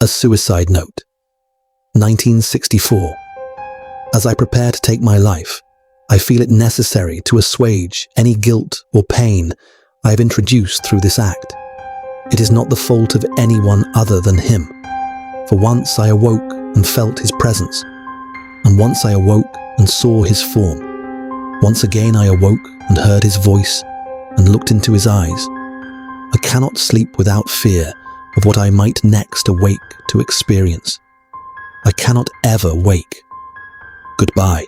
A suicide note. 1964. As I prepare to take my life, I feel it necessary to assuage any guilt or pain I have introduced through this act. It is not the fault of anyone other than him. For once I awoke and felt his presence, and once I awoke and saw his form. Once again I awoke and heard his voice and looked into his eyes. I cannot sleep without fear of what I might next awake to experience. I cannot ever wake. Goodbye.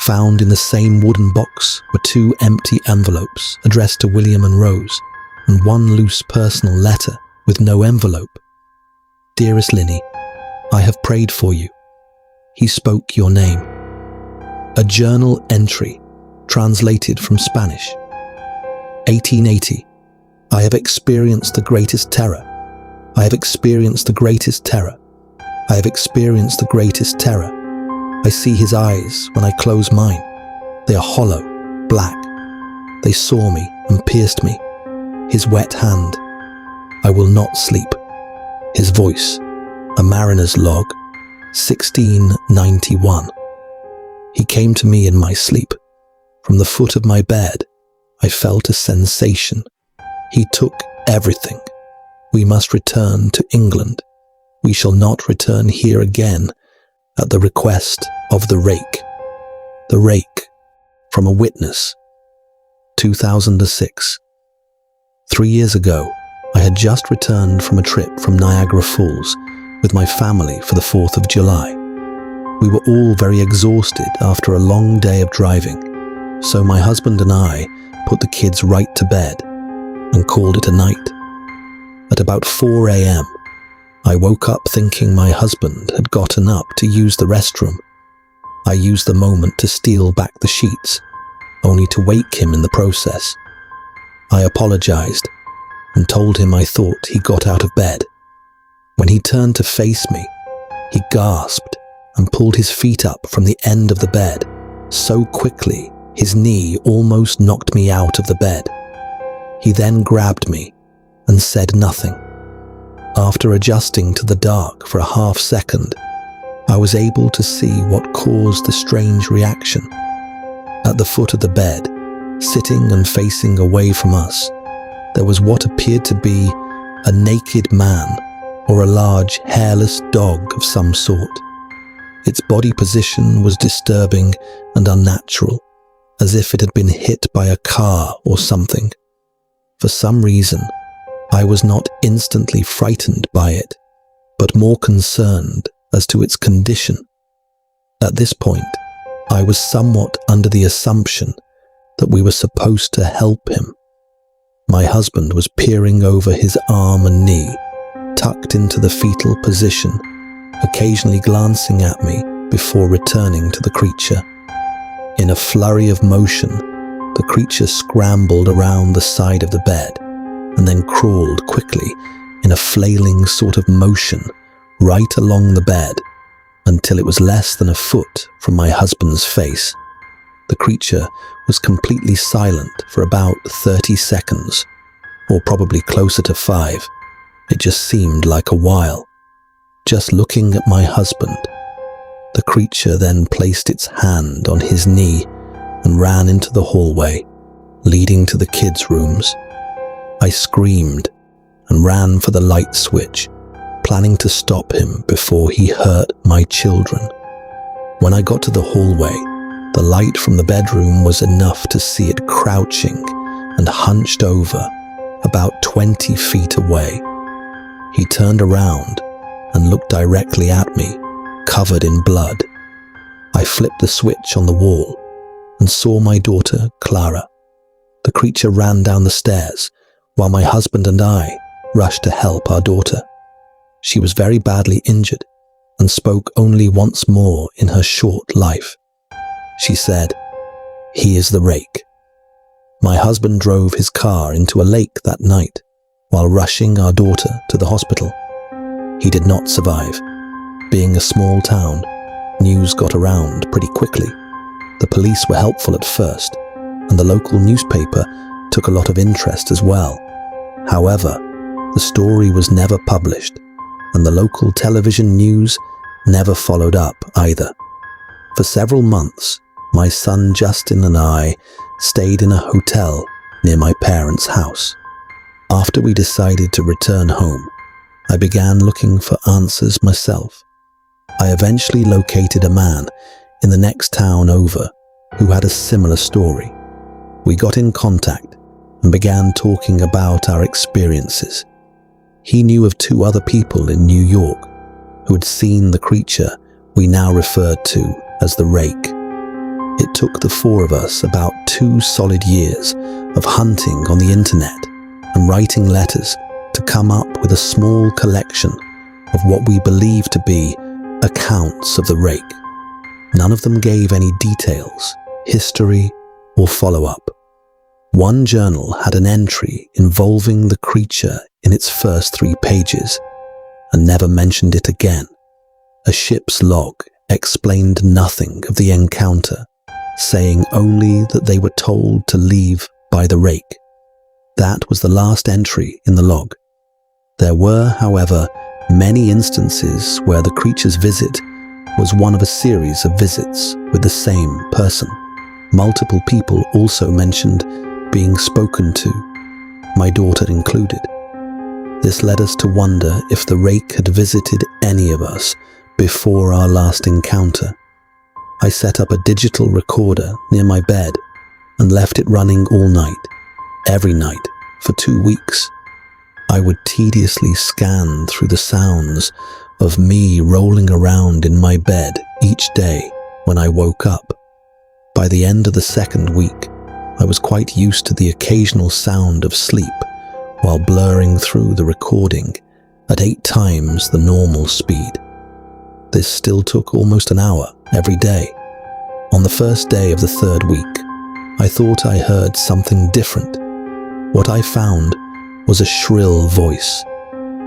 Found in the same wooden box were 2 empty envelopes addressed to William and Rose, and 1 loose personal letter with no envelope. Dearest Linny, I have prayed for you. He spoke your name. A journal entry translated from Spanish. 1880. I have experienced the greatest terror. I have experienced the greatest terror. I have experienced the greatest terror. I see his eyes when I close mine. They are hollow, black. They saw me and pierced me. His wet hand. I will not sleep. His voice. A mariner's log. 1691. He came to me in my sleep. From the foot of my bed, I felt a sensation. He took everything. We must return to England. We shall not return here again at the request of the Rake. The Rake. From a witness. 2006. 3 years ago, I had just returned from a trip from Niagara Falls with my family for the 4th of July. We were all very exhausted after a long day of driving, so my husband and I put the kids right to bed and called it a night. At about 4 a.m., I woke up thinking my husband had gotten up to use the restroom. I used the moment to steal back the sheets, only to wake him in the process. I apologized and told him I thought he got out of bed. When he turned to face me, he gasped and pulled his feet up from the end of the bed so quickly his knee almost knocked me out of the bed. He then grabbed me and said nothing. After adjusting to the dark for a half second, I was able to see what caused the strange reaction. At the foot of the bed, sitting and facing away from us, there was what appeared to be a naked man or a large hairless dog of some sort. Its body position was disturbing and unnatural, as if it had been hit by a car or something. For some reason, I was not instantly frightened by it, but more concerned as to its condition. At this point, I was somewhat under the assumption that we were supposed to help him. My husband was peering over his arm and knee, tucked into the fetal position, occasionally glancing at me before returning to the creature. In a flurry of motion, the creature scrambled around the side of the bed and then crawled quickly in a flailing sort of motion right along the bed until it was less than a foot from my husband's face. The creature was completely silent for about 30 seconds, or probably closer to 5. It just seemed like a while. Just looking at my husband, the creature then placed its hand on his knee and ran into the hallway, leading to the kids' rooms. I screamed and ran for the light switch, planning to stop him before he hurt my children. When I got to the hallway, the light from the bedroom was enough to see it crouching and hunched over about 20 feet away. He turned around and looked directly at me, covered in blood. I flipped the switch on the wall and saw my daughter, Clara. The creature ran down the stairs while my husband and I rushed to help our daughter. She was very badly injured and spoke only once more in her short life. She said, "He is the Rake." My husband drove his car into a lake that night while rushing our daughter to the hospital. He did not survive. Being a small town, news got around pretty quickly. The police were helpful at first, and the local newspaper took a lot of interest as well. However, the story was never published, and the local television news never followed up either. For several months, my son Justin and I stayed in a hotel near my parents' house. After we decided to return home, I began looking for answers myself. I eventually located a man in the next town over who had a similar story. We got in contact and began talking about our experiences. He knew of 2 other people in New York who had seen the creature we now referred to as the Rake. It took the 4 of us about 2 solid years of hunting on the internet and writing letters to come up with a small collection of what we believed to be accounts of the Rake. None of them gave any details, history, or follow-up. One journal had an entry involving the creature in its first 3 pages and never mentioned it again. A ship's log explained nothing of the encounter, saying only that they were told to leave by the Rake. That was the last entry in the log. There were, however, many instances where the creature's visit was one of a series of visits with the same person. Multiple people also mentioned being spoken to, my daughter included. This led us to wonder if the Rake had visited any of us before our last encounter. I set up a digital recorder near my bed and left it running all night, every night, for 2 weeks. I would tediously scan through the sounds of me rolling around in my bed each day when I woke up. By the end of the 2nd week, I was quite used to the occasional sound of sleep while blurring through the recording at 8 times the normal speed. This still took almost an hour every day. On the first day of the 3rd week, I thought I heard something different. What I found was a shrill voice.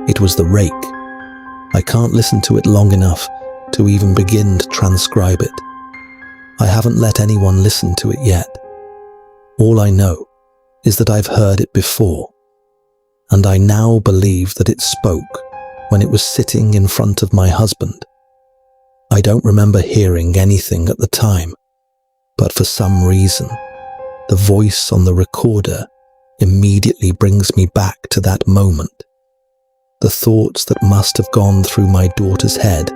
It was the Rake. I can't listen to it long enough to even begin to transcribe it. I haven't let anyone listen to it yet. All I know is that I've heard it before, and I now believe that it spoke when it was sitting in front of my husband. I don't remember hearing anything at the time, but for some reason, the voice on the recorder immediately brings me back to that moment. The thoughts that must have gone through my daughter's head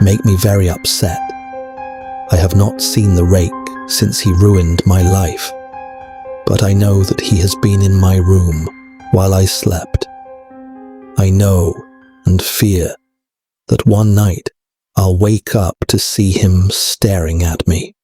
make me very upset. I have not seen the Rake since he ruined my life, but I know that he has been in my room while I slept. I know and fear that one night I'll wake up to see him staring at me.